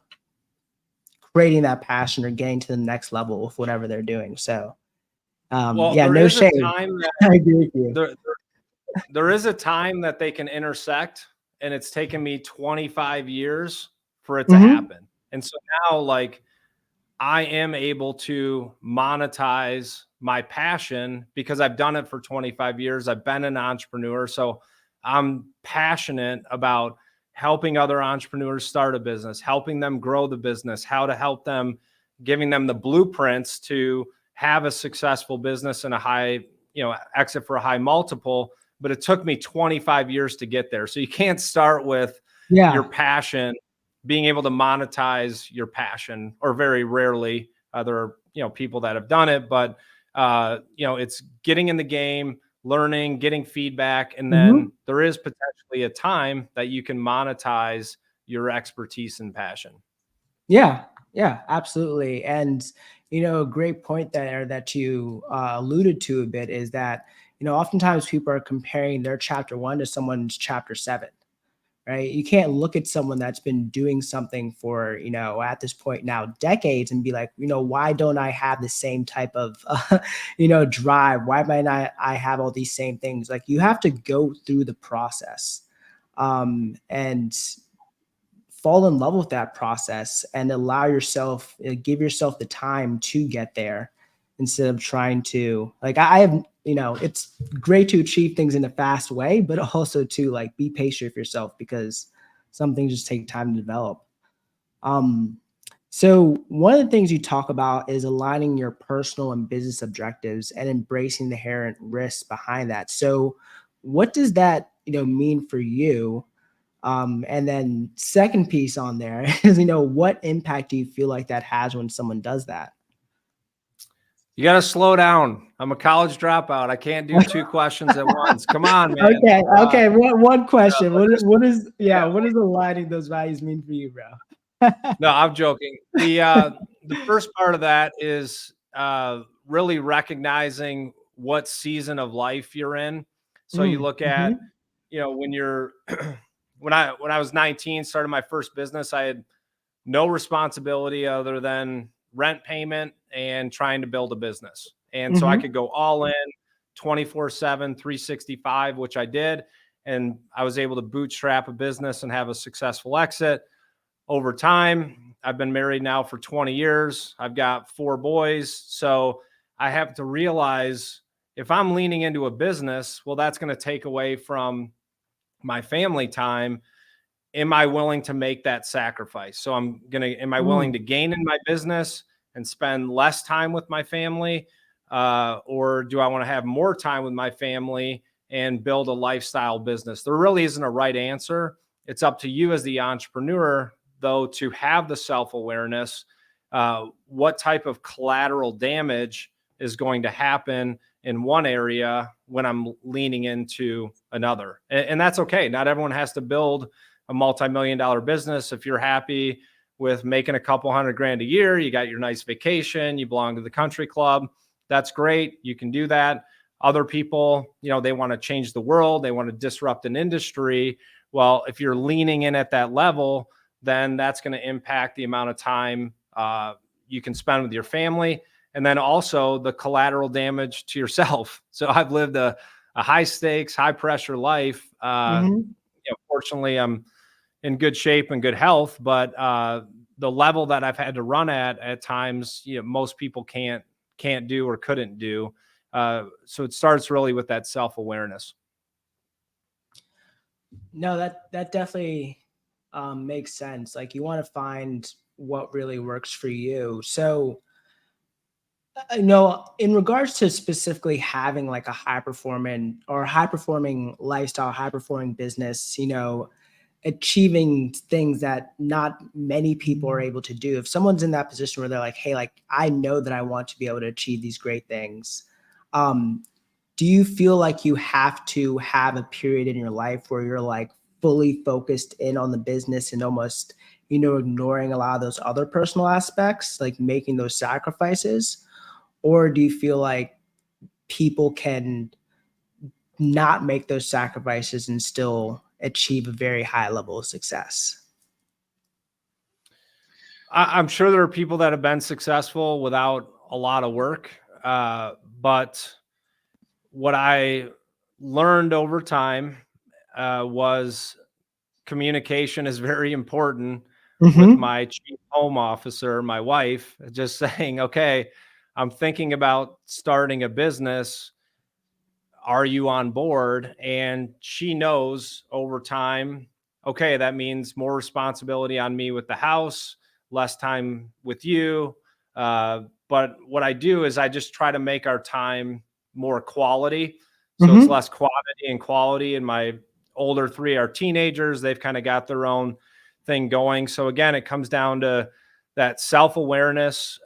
creating that passion or getting to the next level with whatever they're doing. So, Well, yeah, there no is a shame. time that I agree with you. there there is a time that they can intersect, and it's taken me 25 years for it to Hmm. happen. And so now, like, I am able to monetize my passion because I've done it for 25 years. I've been an entrepreneur. So I'm passionate about helping other entrepreneurs start a business, helping them grow the business, how to help them, giving them the blueprints to have a successful business and a high, exit for a high multiple. But it took me 25 years to get there. So you can't start with your Yeah. passion, being able to monetize your passion, or very rarely. There are, people that have done it, but it's getting in the game, learning, getting feedback, and then Hmm. there is potentially a time that you can monetize your expertise and passion. Yeah. Yeah, absolutely. And, a great point there that you alluded to a bit is that, oftentimes people are comparing their chapter one to someone's chapter seven, right? You can't look at someone that's been doing something for, at this point now decades and be like, why don't I have the same type of, drive? Why might not I have all these same things? Like, you have to go through the process, and fall in love with that process and allow yourself, give yourself the time to get there instead of trying to, like, I have, it's great to achieve things in a fast way, but also to, like, be patient with yourself, because some things just take time to develop. um so one of the things you talk about is aligning your personal and business objectives and embracing the inherent risks behind that. So what does that, mean for you? And then second piece on there is, what impact do you feel like that has when someone does that? You got to slow down. I'm a college dropout. I can't do two questions at once. Come on, man. Okay, okay. One question. Let's just, What is, yeah. yeah? What does aligning those values mean for you, bro? No, I'm joking. The first part of that is really recognizing what season of life you're in. So you Mm, look at, mhm. when you're when I was 19, started my first business. I had no responsibility other than rent payment and trying to build a business. And so I Mm-hmm. could go all in 24/7, 365, which I did. And I was able to bootstrap a business and have a successful exit over time. I've been married now for 20 years. I've got 4 boys. So I have to realize if I'm leaning into a business, well, that's going to take away from my family time. Am I willing to make that sacrifice? So am I willing to gain in my business and spend less time with my family? Or do I want to have more time with my family and build a lifestyle business? There really isn't a right answer. It's up to you as the entrepreneur, though, to have the self-awareness. What type of collateral damage is going to happen in one area when I'm leaning into another? And that's okay. Not everyone has to build a multi-million-dollar business. If you're happy with making a couple $100,000 a year, you got your nice vacation, you belong to the country club, that's great. You can do that. Other people, they want to change the world. They want to disrupt an industry. Well, if you're leaning in at that level, then that's going to impact the amount of time you can spend with your family. And then also the collateral damage to yourself. So I've lived a high stakes, high pressure life. Mm-hmm. Fortunately, I'm in good shape and good health, but the level that I've had to run at times, most people can't do or couldn't do. So it starts really with that self-awareness. No, that definitely makes sense. Like you want to find what really works for you. So, in regards to specifically having like a high performing lifestyle, high performing business, achieving things that not many people are able to do. If someone's in that position where they're like, hey, like I know that I want to be able to achieve these great things, um, do you feel like you have to have a period in your life where you're like fully focused in on the business and almost, ignoring a lot of those other personal aspects, like making those sacrifices? Or do you feel like people can not make those sacrifices and still achieve a very high level of success? I'm sure there are people that have been successful without a lot of work. But what I learned over time was communication is very important with Mm-hmm. my chief home officer, my wife, just saying, okay, I'm thinking about starting a business. Are you on board? And she knows over time, okay, that means more responsibility on me with the house, less time with you. But what I do is I just try to make our time more quality. So it's Mm-hmm. less quantity and quality. And my older 3 are teenagers. They've kind of got their own thing going. So again, it comes down to that self awareness.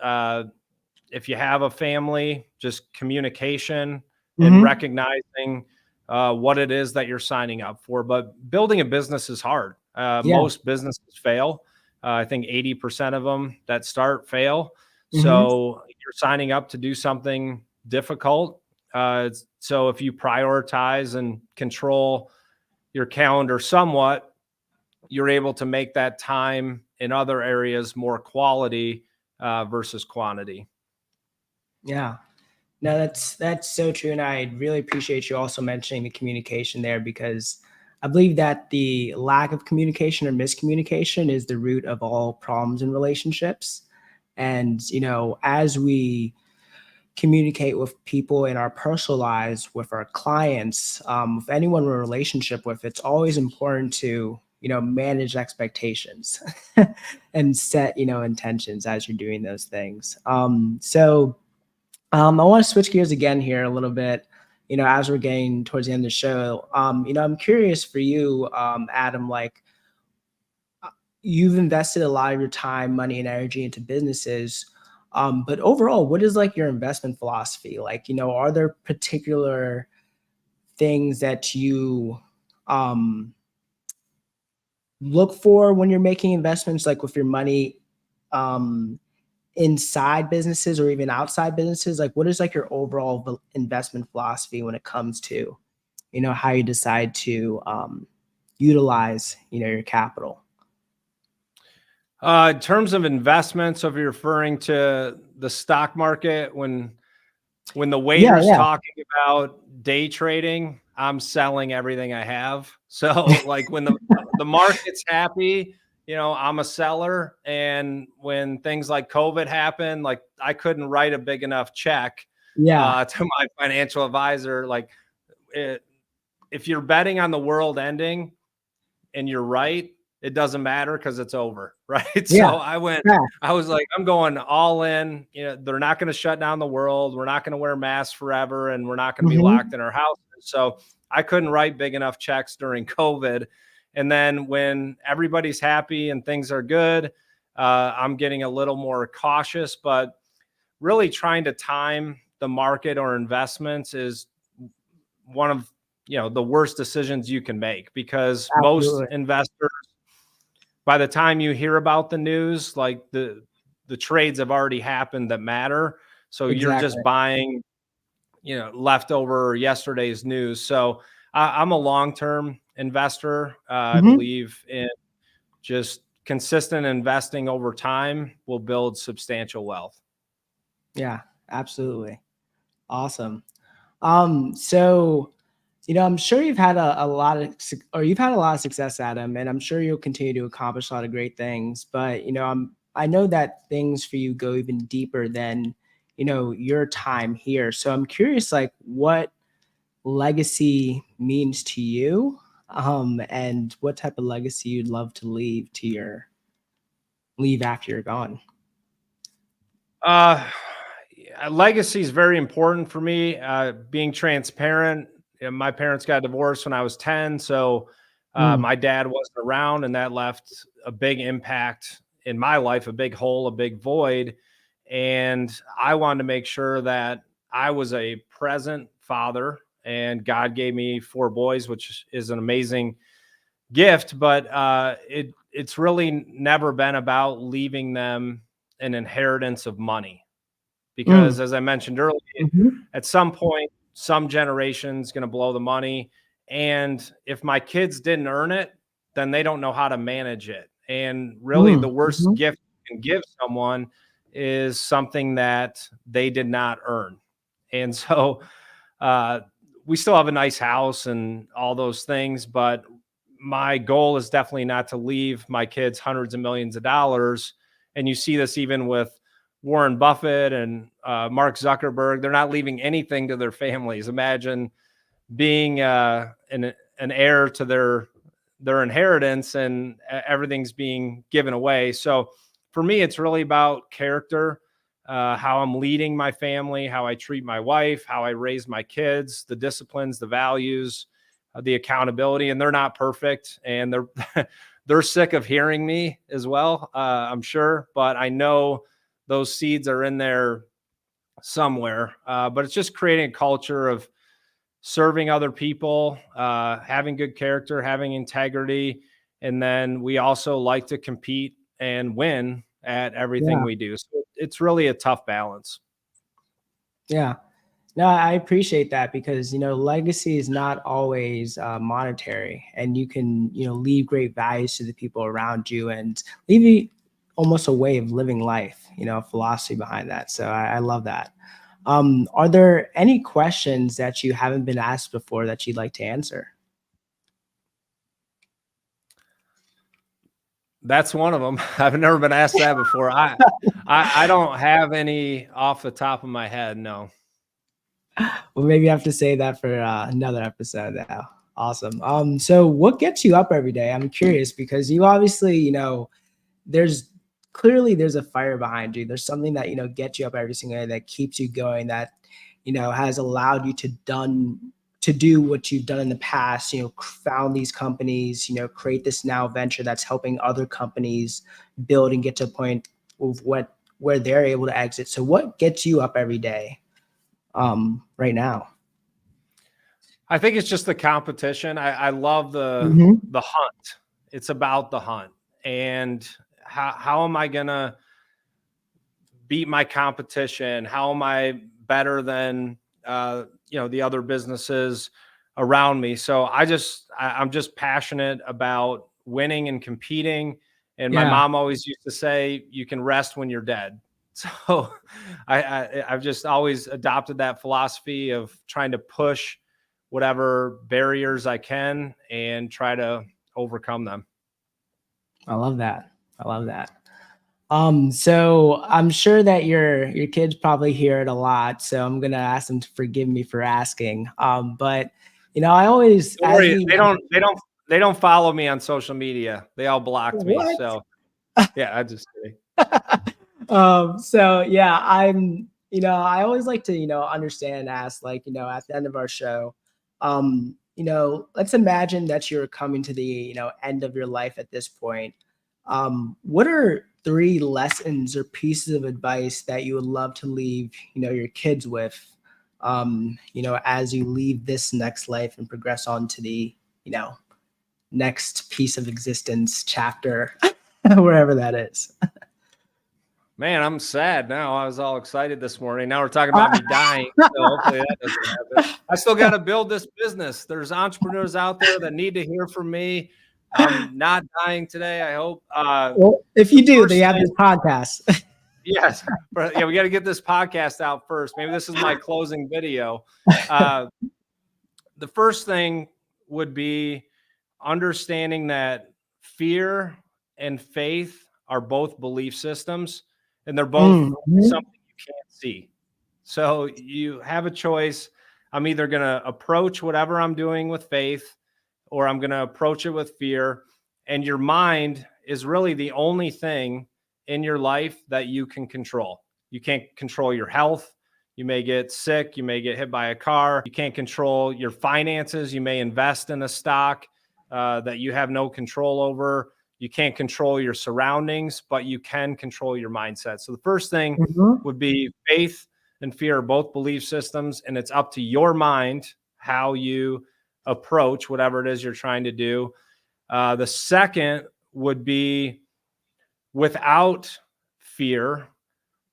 If you have a family, just communication and Mm-hmm. recognizing what it is that you're signing up for. But building a business is hard. Yeah. Most businesses fail. I think 80% of them that start fail. Mm-hmm. So you're signing up to do something difficult. So if you prioritize and control your calendar somewhat, you're able to make that time in other areas more quality versus quantity. Yeah. No, that's so true. And I really appreciate you also mentioning the communication there, because I believe that the lack of communication or miscommunication is the root of all problems in relationships. And, as we communicate with people in our personal lives, with our clients, with anyone we're in a relationship with, it's always important to, manage expectations and set, intentions as you're doing those things. I want to switch gears again here a little bit. As we're getting towards the end of the show, I'm curious for you, Adam, like you've invested a lot of your time, money, and energy into businesses. But overall, what is like your investment philosophy? Like, are there particular things that you um, look for when you're making investments, like with your money, um, inside businesses or even outside businesses? Like, what is like your overall investment philosophy when it comes to, how you decide to utilize, your capital? In terms of investments, so if you're referring to the stock market, when the Yeah, waiter's yeah. talking about day trading, I'm selling everything I have. So like when the market's happy, I'm a seller. And when things like COVID happen, like I couldn't write a big enough check Yeah. to my financial advisor. Like it, if you're betting on the world ending and you're right, it doesn't matter because it's over, right? Yeah. So Yeah. I was like, I'm going all in. They're not going to shut down the world. We're not going to wear masks forever, and we're not going to be locked Mhm. in our houses. So I couldn't write big enough checks during COVID. And then when everybody's happy and things are good, I'm getting a little more cautious, but really trying to time the market or investments is one of the worst decisions you can make, because most Absolutely. investors, by the time you hear about the news, like the trades have already happened that matter. So you're Exactly. just buying, leftover yesterday's news. So I'm a long-term investor. I Mhm. believe in just consistent investing over time will build substantial wealth. Yeah, absolutely. Awesome. So, I'm sure you've had a lot of, or you've had a lot of success, Adam, and I'm sure you'll continue to accomplish a lot of great things. But, I know that things for you go even deeper than, your time here. So I'm curious, like, what legacy means to you, and what type of legacy you'd love to leave after you're gone. Uh, Legacy is very important for me. Being transparent. My parents got divorced when I was 10, so Mm, my dad wasn't around, and that left a big impact in my life, a big hole, a big void. And I wanted to make sure that I was a present father. And God gave me 4 boys, which is an amazing gift, but it's really never been about leaving them an inheritance of money, mm, because as I mentioned earlier, mhm, at some point, some generation's going to blow the money. And if my kids didn't earn it, then they don't know how to manage it. And really, mm, the worst mhm. gift you can give someone is something that they did not earn. And so, uh, we still have a nice house and all those things, but my goal is definitely not to leave my kids hundreds of millions of dollars. And you see this even with Warren Buffett and Mark Zuckerberg. They're not leaving anything to their families. Imagine being an heir to their inheritance, and everything's being given away. So for me, it's really about character, how I'm leading my family, how I treat my wife, how I raise my kids, the disciplines, the values, the accountability. And they're not perfect, and they're they're sick of hearing me as well. I'm sure, but I know those seeds are in there somewhere. But it's just creating a culture of serving other people, having good character, having integrity. And then we also like to compete and win at everything Yeah, we do. So it's really a tough balance. yeah. No, I appreciate that because, legacy is not always monetary, and you can, leave great values to the people around you and leave almost a way of living life, a philosophy behind that. So I love that. Are there any questions that you haven't been asked before that you'd like to answer? That's one of them. I've never been asked that before. I don't have any off the top of my head. No. Well, maybe I have to say that for another episode now. Awesome. So what gets you up every day? I'm curious because you obviously, there's there's a fire behind you. There's something that, gets you up every single day, that keeps you going, that, has allowed you to do what you've done in the past, found these companies, create this now venture that's helping other companies build and get to a point of where they're able to exit. So what gets you up every day right now? I think it's just the competition. I love Mhm. the hunt. It's about the hunt. And how am I gonna beat my competition? How am I better than the other businesses around me? So I'm just passionate about winning and competing, And my Yeah. mom always used to say, you can rest when you're dead. So I've just always adopted that philosophy of trying to push whatever barriers I can and try to overcome them. I love that. I love that. So I'm sure that your kids probably hear it a lot, so I'm gonna ask them to forgive me for asking. But I always, Don't as worry, we they don't follow me on social media. They all blocked me. what? So yeah, I just kidding. So yeah, I always like to, understand, ask, like, at the end of our show, let's imagine that you're coming to the, end of your life at this point. What are three lessons or pieces of advice that you would love to leave, your kids with, as you leave this next life and progress on to the, next piece of existence chapter, wherever that is? Man, I'm sad now. I was all excited this morning. Now we're talking about me dying. So hopefully that doesn't happen. I still got to build this business. There's entrepreneurs out there that need to hear from me. I'm not dying today, I hope. Well, if The you do, they first have thing, this podcast. yes, but yeah, we got to get this podcast out first. Maybe this is my closing video. Uh, the first thing would be understanding that fear and faith are both belief systems, and they're both Mhm. something you can't see. So you have a choice. I'm either going to approach whatever I'm doing with faith, or I'm going to approach it with fear. And your mind is really the only thing in your life that you can control. You can't control your health. You may get sick. You may get hit by a car. You can't control your finances. You may invest in a stock that you have no control over. You can't control your surroundings, but you can control your mindset. So the first thing Mhm. would be faith and fear are both belief systems, and it's up to your mind how you approach whatever it is you're trying to do. The second would be without fear,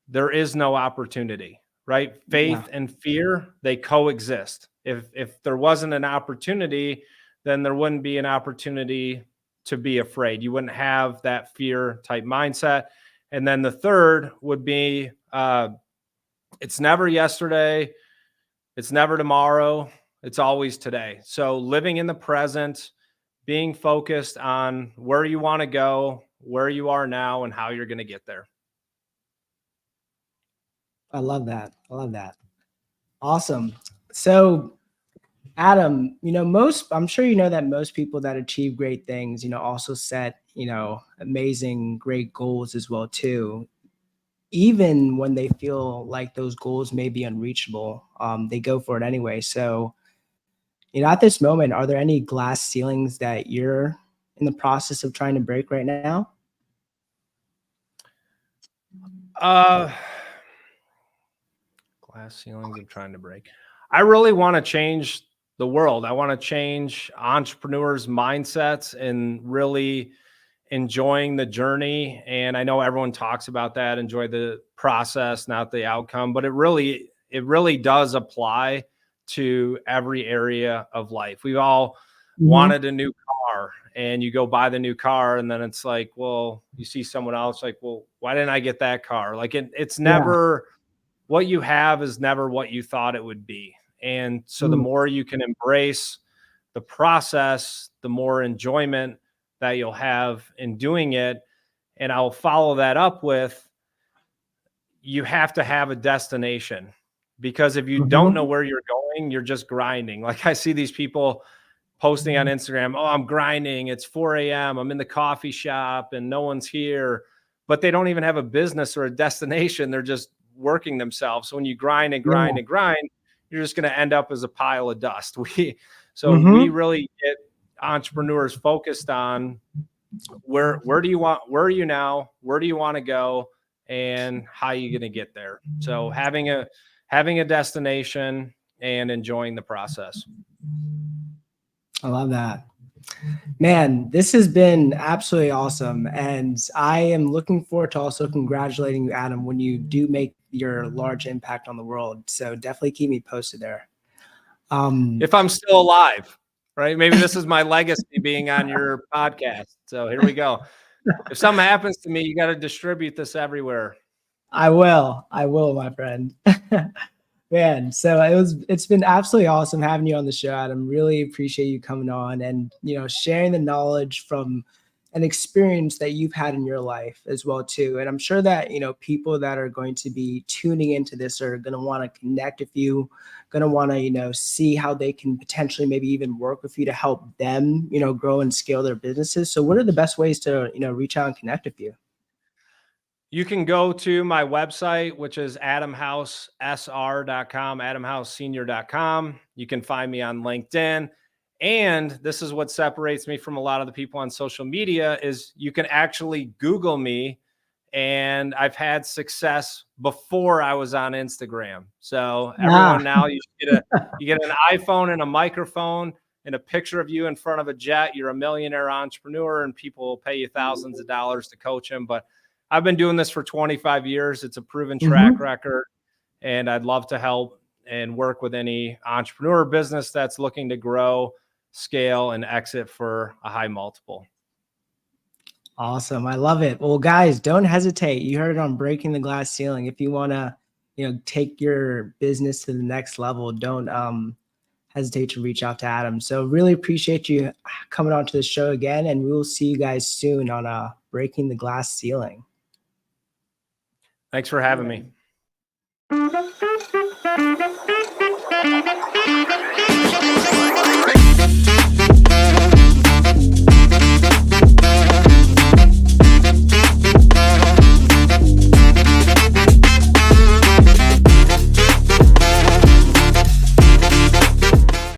there is no opportunity, right? Yeah. Faith and fear, they coexist. If there wasn't an opportunity, then there wouldn't be an opportunity to be afraid. You wouldn't have that fear type mindset. And then the third would be it's never yesterday, it's never tomorrow, it's always today. So living in the present, being focused on where you want to go, where you are now, and how you're going to get there. I love that. I love that. Awesome. So, Adam, I'm sure you know that most people that achieve great things, also set, amazing, great goals as well too. Even when they feel like those goals may be unreachable, they go for it anyway. So, at this moment, are there any glass ceilings that you're in the process of trying to break right now? Uh, Glass ceilings I'm trying to break. I really want to change the world. I want to change entrepreneurs' mindsets and really enjoying the journey. And I know everyone talks about that, enjoy the process, not the outcome, but it really does apply to every area of life. We've all Mhm. wanted a new car, and you go buy the new car, and then it's like, well, you see someone else like, well, why didn't I get that car? Like it's Yeah. never what you have is never what you thought it would be. And so the Mm. more you can embrace the process, the more enjoyment that you'll have in doing it. And I'll follow that up with you have to have a destination, because if you don't know Mhm. where you're going, you're just grinding. Like I see these people posting on Instagram, oh, I'm grinding. It's 4 a.m. I'm in the coffee shop and no one's here, but they don't even have a business or a destination. They're just working themselves. So when you grind and Yeah. grind and grind, you're just going to end up as a pile of dust. We Mhm. really get entrepreneurs focused on where are you now? Where do you want to go? And how are you going to get there? So having a destination and enjoying the process. I love that. Man, this has been absolutely awesome. And I am looking forward to also congratulating you, Adam, when you do make your large impact on the world. So definitely keep me posted there. Um, If I'm still alive, right? Maybe this is my legacy being on your podcast. So here we go. if something happens to me, you got to distribute this everywhere. I will, my friend. Man, so it's been absolutely awesome having you on the show, Adam. Really appreciate you coming on and, sharing the knowledge from an experience that you've had in your life as well too. And I'm sure that, people that are going to be tuning into this are going to want to connect with you, going to want to, see how they can potentially maybe even work with you to help them, grow and scale their businesses. So what are the best ways to, reach out and connect with you? You can go to my website, which is adamhousesr.com, adamhousesenior.com. You can find me on LinkedIn. And this is what separates me from a lot of the people on social media is you can actually Google me, and I've had success before I was on Instagram. So Ah, everyone now you get an iPhone and a microphone and a picture of you in front of a jet. You're a millionaire entrepreneur, and people will pay you thousands of dollars to coach them. But I've been doing this for 25 years. It's a proven track mhm. record, and I'd love to help and work with any entrepreneur business that's looking to grow, scale, and exit for a high multiple. Awesome. I love it. Well, guys, don't hesitate. You heard it on Breaking the Glass Ceiling. If you want to, take your business to the next level, don't hesitate to reach out to Adam. So really appreciate you coming on to the show again, and we will see you guys soon on Breaking the Glass Ceiling. Thanks for having me.